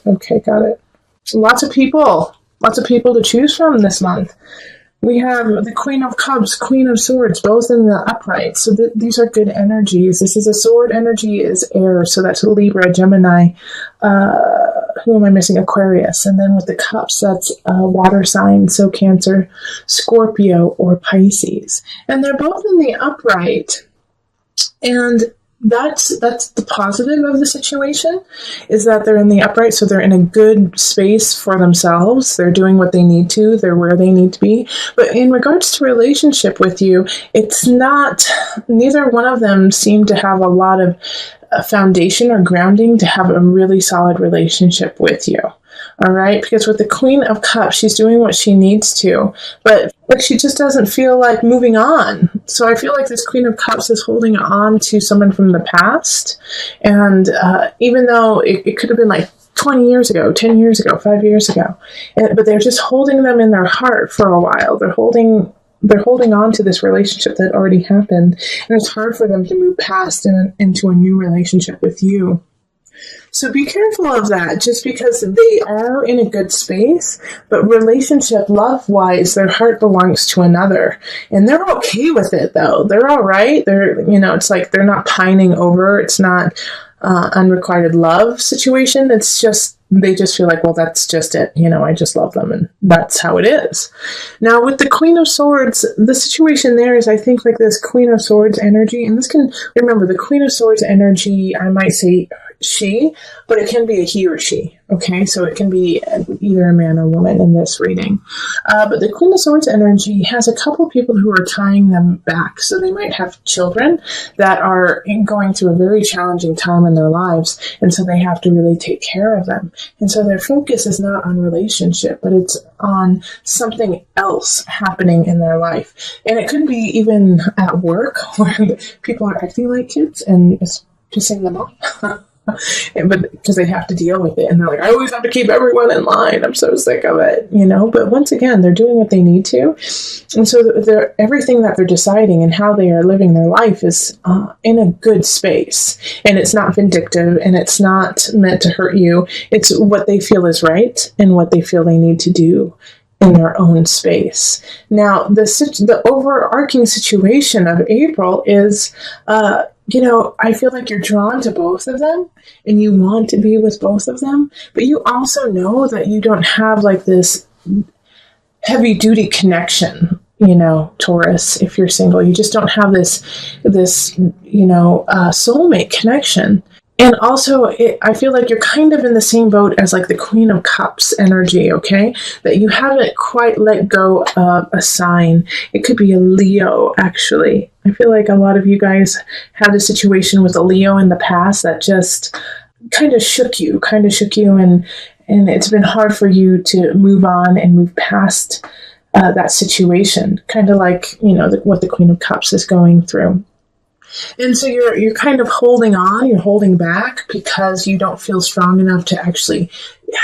Okay, got it. Lots of people to choose from this month. We have the Queen of Cups, Queen of Swords, both in the upright. So these are good energies. This is a sword energy is air. So that's Libra, Gemini. Who am I missing? Aquarius. And then with the cups, that's water sign. So Cancer, Scorpio, or Pisces. And they're both in the upright. And that's the positive of the situation, is that they're in the upright, so they're in a good space for themselves. They're doing what they need to. They're where they need to be. But in regards to relationship with you, it's not, neither one of them seem to have a lot of foundation or grounding to have a really solid relationship with you. All right, because with the Queen of Cups, she's doing what she needs to, but she just doesn't feel like moving on. So I feel like this Queen of Cups is holding on to someone from the past, and even though it could have been like 20 years ago, 10 years ago, 5 years ago, but they're just holding them in their heart for a while. They're holding on to this relationship that already happened, and it's hard for them to move past into a new relationship with you. So be careful of that, just because they are in a good space, but relationship, love-wise, their heart belongs to another. And they're okay with it, though. They're all right. It's like they're not pining over. It's not unrequited love situation. It's just, they just feel like, well, that's just it. I just love them, and that's how it is. Now, with the Queen of Swords, the situation there is, I think, like this Queen of Swords energy, and remember, the Queen of Swords energy, I might say she, but it can be a he or she. Okay, so it can be either a man or woman in this reading. But the Queen of Swords energy has a couple people who are tying them back. So they might have children that are going through a very challenging time in their lives, and so they have to really take care of them. And so their focus is not on relationship, but it's on something else happening in their life. And it could be even at work, where people are acting like kids and it's pissing them off. But because they have to deal with it, and they're like, I always have to keep everyone in line. I'm so sick of it, But once again, they're doing what they need to, and so everything that they're deciding and how they are living their life is in a good space, and it's not vindictive, and it's not meant to hurt you. It's what they feel is right and what they feel they need to do in their own space. Now, the overarching situation of April is, I feel like you're drawn to both of them and you want to be with both of them, but you also know that you don't have like this heavy duty connection, Taurus, if you're single. You just don't have this soulmate connection. And also, I feel like you're kind of in the same boat as like the Queen of Cups energy, okay? That you haven't quite let go of a sign. It could be a Leo, actually. I feel like a lot of you guys had a situation with a Leo in the past that just kind of shook you, and it's been hard for you to move on and move past that situation, kind of like, what the Queen of Cups is going through. And so you're kind of holding on, you're holding back because you don't feel strong enough to actually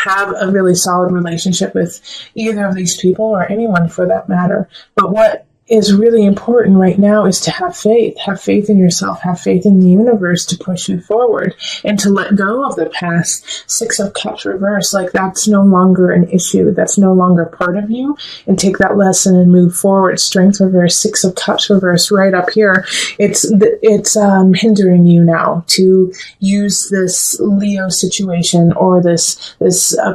have a really solid relationship with either of these people, or anyone for that matter. But what is really important right now is to have faith in yourself, have faith in the universe to push you forward, and to let go of the past. 6 of Cups reverse, like that's no longer an issue, that's no longer part of you, and take that lesson and move forward. Strength reverse, 6 of Cups reverse right up here. It's hindering you now to use this Leo situation or this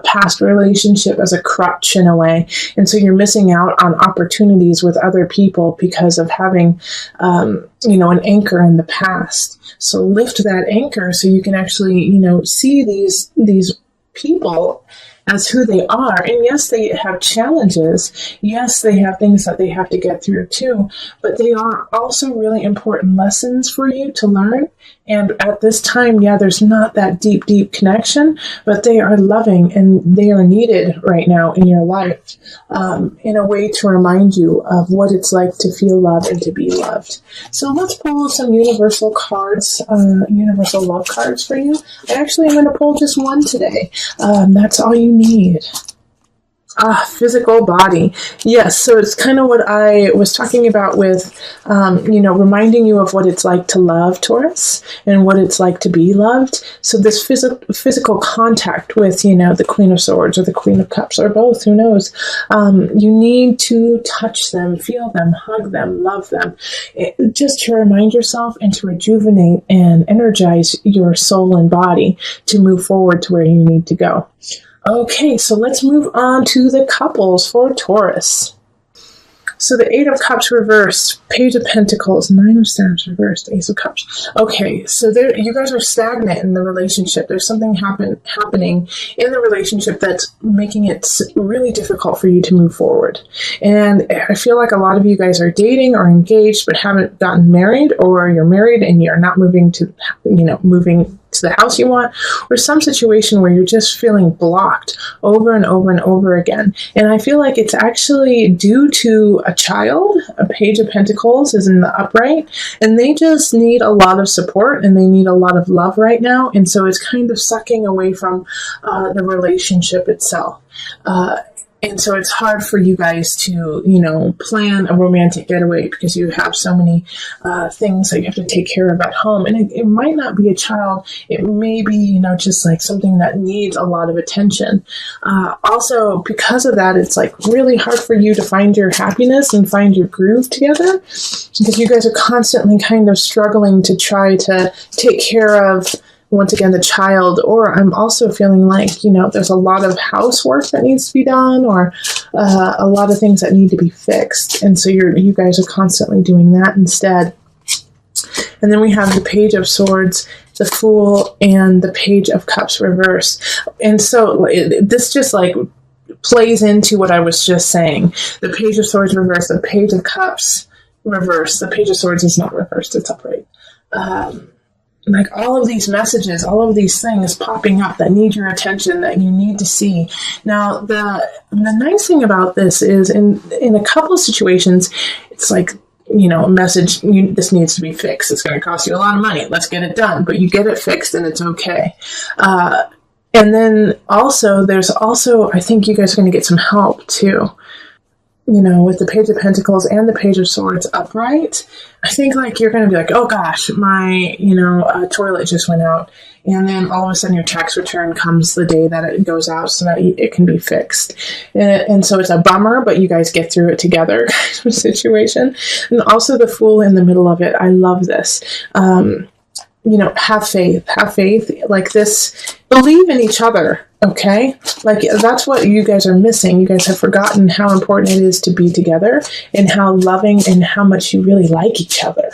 past relationship as a crutch in a way, and so you're missing out on opportunities with other people because of having, an anchor in the past. So lift that anchor so you can actually, see these people as who they are. And yes, they have challenges. Yes, they have things that they have to get through too, but they are also really important lessons for you to learn. And at this time, there's not that deep connection, but they are loving and they are needed right now in your life, in a way to remind you of what it's like to feel loved and to be loved. So let's pull some universal cards, universal love cards for you. I actually am going to pull just one today. That's all you need. Physical body. Yes, so it's kind of what I was talking about with, reminding you of what it's like to love, Taurus, and what it's like to be loved. So this physical contact with, the Queen of Swords or the Queen of Cups or both, who knows? You need to touch them, feel them, hug them, love them, just to remind yourself and to rejuvenate and energize your soul and body to move forward to where you need to go. Okay, so let's move on to the couples for Taurus. So the Eight of Cups reversed, Page of Pentacles, Nine of Staves reversed, Ace of Cups. Okay, so you guys are stagnant in the relationship. There's something happening in the relationship that's making it really difficult for you to move forward. And I feel like a lot of you guys are dating or engaged but haven't gotten married, or you're married and you're not moving to the house you want, or some situation where you're just feeling blocked over and over and over again. And I feel like it's actually due to a child. A Page of Pentacles is in the upright, and they just need a lot of support and they need a lot of love right now. And so it's kind of sucking away from the relationship itself. And so it's hard for you guys to, plan a romantic getaway because you have so many things that you have to take care of at home. And it might not be a child. It may be, just like something that needs a lot of attention. Also, because of that, it's like really hard for you to find your happiness and find your groove together because you guys are constantly kind of struggling to try to take care of, once again, the child. Or I'm also feeling like, there's a lot of housework that needs to be done, or a lot of things that need to be fixed. And so you guys are constantly doing that instead. And then we have the Page of Swords, the Fool, and the Page of Cups reversed. And so this just like plays into what I was just saying. The Page of Swords reversed, the Page of Cups reversed. The Page of Swords is not reversed, it's upright. Like all of these messages, all of these things popping up that need your attention, that you need to see. Now, the nice thing about this is in a couple of situations, it's like, a message, this needs to be fixed. It's going to cost you a lot of money. Let's get it done. But you get it fixed and it's okay. And then I think you guys are going to get some help too. With the Page of Pentacles and the Page of Swords upright, I think like you're going to be like, oh gosh, my, toilet just went out. And then all of a sudden your tax return comes the day that it goes out so that it can be fixed. And so it's a bummer, but you guys get through it together kind of situation. And also the Fool in the middle of it. I love this. Have faith like this, believe in each other. Okay. Like that's what you guys are missing. You guys have forgotten how important it is to be together and how loving and how much you really like each other.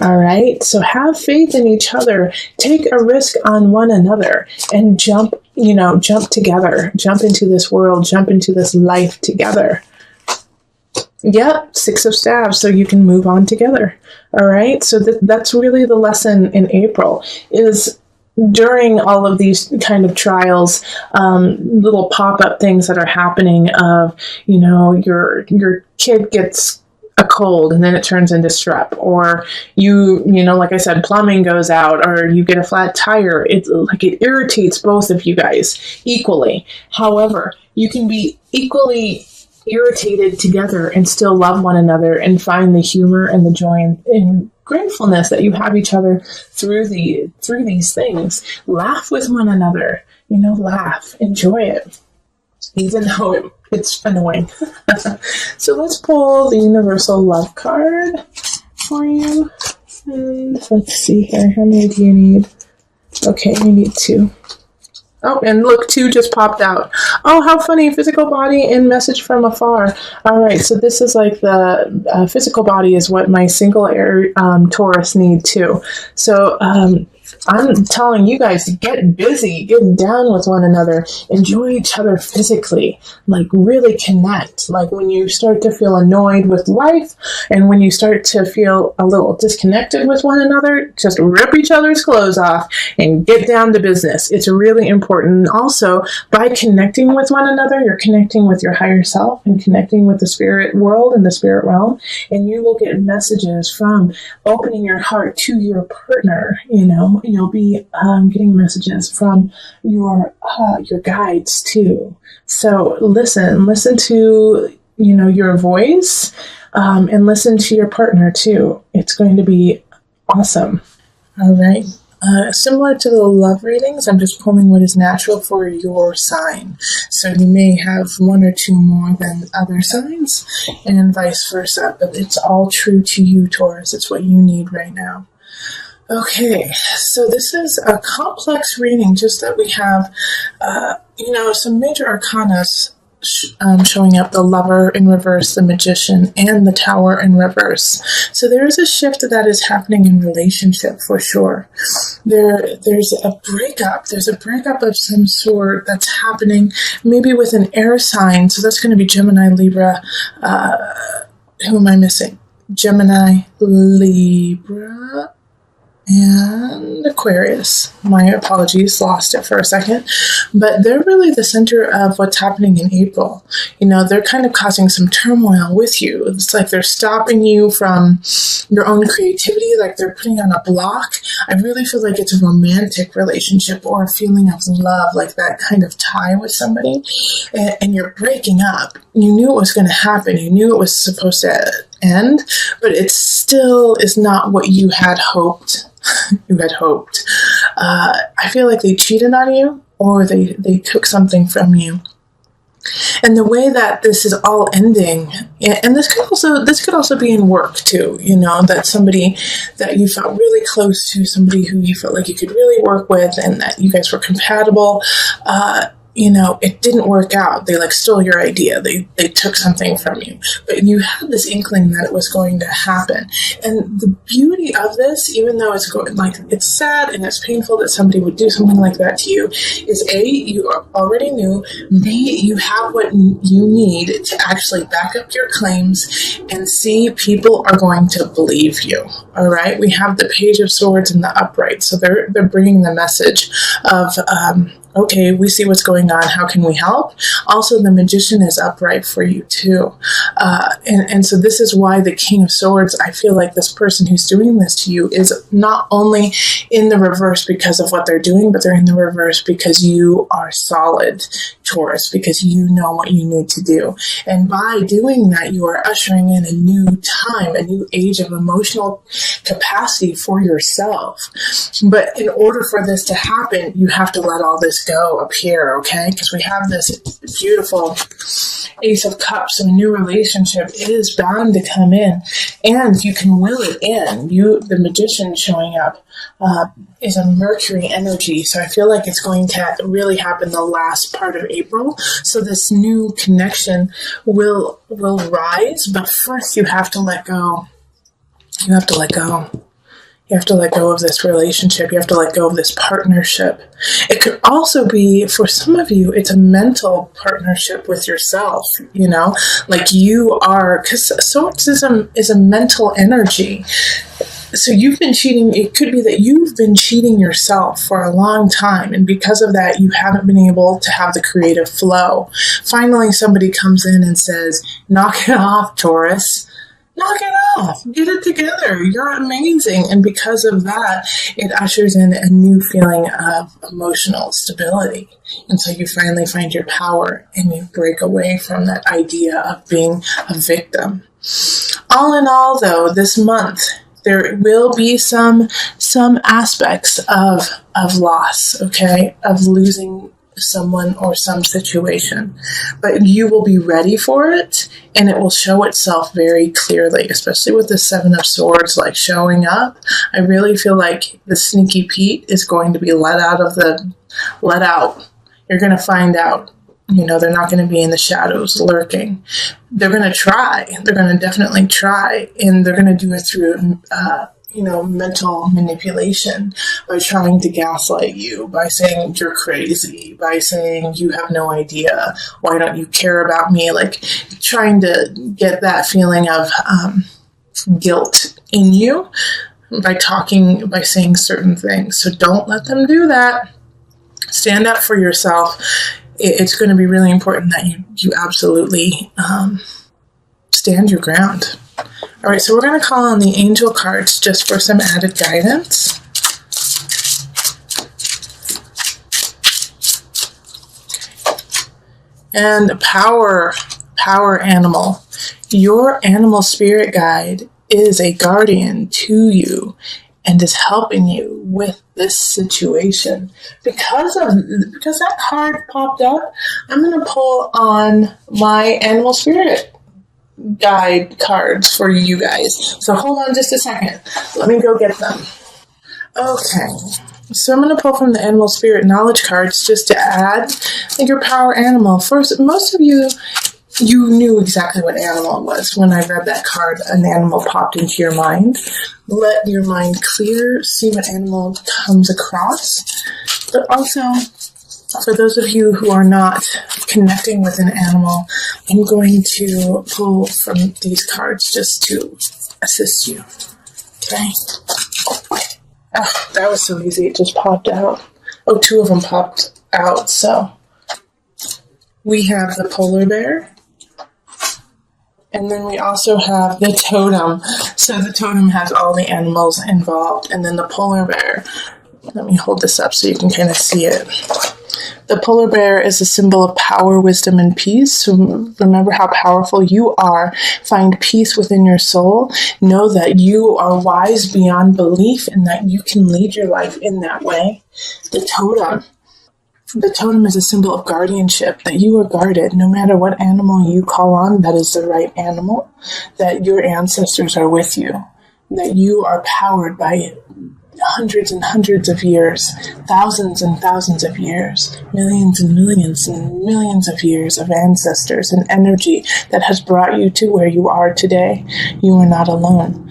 All right. So have faith in each other, take a risk on one another and jump together, jump into this world, jump into this life together. Yep, Six of Staves, so you can move on together. All right, so that's really the lesson in April, is during all of these kind of trials, little pop-up things that are happening of, your kid gets a cold and then it turns into strep, or like I said, plumbing goes out, or you get a flat tire. It irritates both of you guys equally. However, you can be equally irritated together and still love one another and find the humor and the joy and gratefulness that you have each other through these things. Laugh with one another, laugh, enjoy it, even though it's annoying. So let's pull the Universal Love card for you. And let's see here. How many do you need? Okay, you need 2. Oh, and look, 2 just popped out. Oh, how funny. Physical body and message from afar. All right, so this is like the physical body is what my single air Taurus need too. So I'm telling you guys to get busy, get down with one another, enjoy each other physically, like really connect. Like when you start to feel annoyed with life and when you start to feel a little disconnected with one another, just rip each other's clothes off and get down to business. It's really important. And also, by connecting with one another, you're connecting with your higher self and connecting with the spirit world and the spirit realm, and you will get messages from opening your heart to your partner, you'll be getting messages from your guides too. So listen to, your voice, and listen to your partner too. It's going to be awesome. All right. Similar to the love readings, I'm just pulling what is natural for your sign. So you may have one or two more than other signs, and vice versa. But it's all true to you, Taurus. It's what you need right now. Okay, so this is a complex reading, just that we have, some major arcana showing up: the Lover in reverse, the Magician, and the Tower in reverse. So there is a shift that is happening in relationship for sure. There's a breakup. There's a breakup of some sort that's happening, maybe with an air sign. So that's going to be Gemini, Libra. Who am I missing? Gemini, Libra, and Aquarius. My apologies, lost it for a second. But they're really the center of what's happening in April. They're kind of causing some turmoil with you. It's like they're stopping you from your own creativity, like they're putting on a block. I really feel like it's a romantic relationship or a feeling of love, like that kind of tie with somebody, and you're breaking up. You knew it was going to happen. You knew it was supposed to end, but it still is not what you had hoped. I feel like they cheated on you, or they took something from you. And the way that this is all ending, and this could also be in work too, that somebody that you felt really close to, somebody who you felt like you could really work with, and that you guys were compatible, it didn't work out. They stole your idea. They took something from you, but you had this inkling that it was going to happen. And the beauty of this, even though it's sad and it's painful that somebody would do something like that to you, is A, you already knew. B, you have what you need to actually back up your claims, and C, people are going to believe you. All right. We have the Page of Swords in the upright. So they're bringing the message of, okay, we see what's going on. How can we help? Also, the Magician is upright for you too. And so this is why the King of Swords, I feel like this person who's doing this to you is not only in the reverse because of what they're doing, but they're in the reverse because you are solid, Taurus, because you know what you need to do. And by doing that, you are ushering in a new time, a new age of emotional capacity for yourself. But in order for this to happen, you have to let all this go up here, okay? Because we have this beautiful Ace of Cups, and a new relationship is bound to come in, and you can will it in. The Magician showing up is a Mercury energy, so I feel like it's going to really happen the last part of April. So this new connection will rise, but first you have to let go. You have to let go. You have to let go of this relationship. You have to let go of this partnership. It could also be, for some of you, it's a mental partnership with yourself, like you are, because Swords is a mental energy. So you've been cheating. It could be that you've been cheating yourself for a long time, and because of that, you haven't been able to have the creative flow. Finally, somebody comes in and says, knock it off, Taurus. Knock it off. Get it together. You're amazing. And because of that, it ushers in a new feeling of emotional stability. And so you finally find your power, and you break away from that idea of being a victim. All in all, though, this month, there will be some aspects of loss, okay, of losing someone or some situation, but you will be ready for it, and it will show itself very clearly, especially with the Seven of Swords showing up. I really feel like the sneaky Pete is going to be let out. You're going to find out. They're not going to be in the shadows lurking. They're going to try. They're going to definitely try, and they're going to do it through mental manipulation, by trying to gaslight you, by saying you're crazy, by saying you have no idea, why don't you care about me, trying to get that feeling of guilt in you by saying certain things. So don't let them do that. Stand up for yourself. It's going to be really important that you absolutely stand your ground. All right, so we're going to call on the angel cards just for some added guidance. And power animal. Your animal spirit guide is a guardian to you and is helping you with this situation. Because that card popped up, I'm going to pull on my animal spirit guide cards for you guys. So hold on just a second. Let me go get them. Okay. So I'm going to pull from the animal spirit knowledge cards just to add your power animal. First, most of you knew exactly what animal it was. When I read that card, an animal popped into your mind. Let your mind clear, see what animal comes across. But also, for those of you who are not connecting with an animal, I'm going to pull from these cards just to assist you. Okay? Oh, that was so easy. It just popped out. Oh, two of them popped out. So we have the polar bear. And then we also have the totem. So the totem has all the animals involved. And then the polar bear. Let me hold this up so you can kind of see it. The polar bear is a symbol of power, wisdom, and peace. So remember how powerful you are. Find peace within your soul. Know that you are wise beyond belief and that you can lead your life in that way. The totem. The totem is a symbol of guardianship, that you are guarded. No matter what animal you call on, that is the right animal, that your ancestors are with you, that you are powered by hundreds and hundreds of years, thousands and thousands of years, millions and millions of years of ancestors and energy that has brought you to where you are today. You are not alone.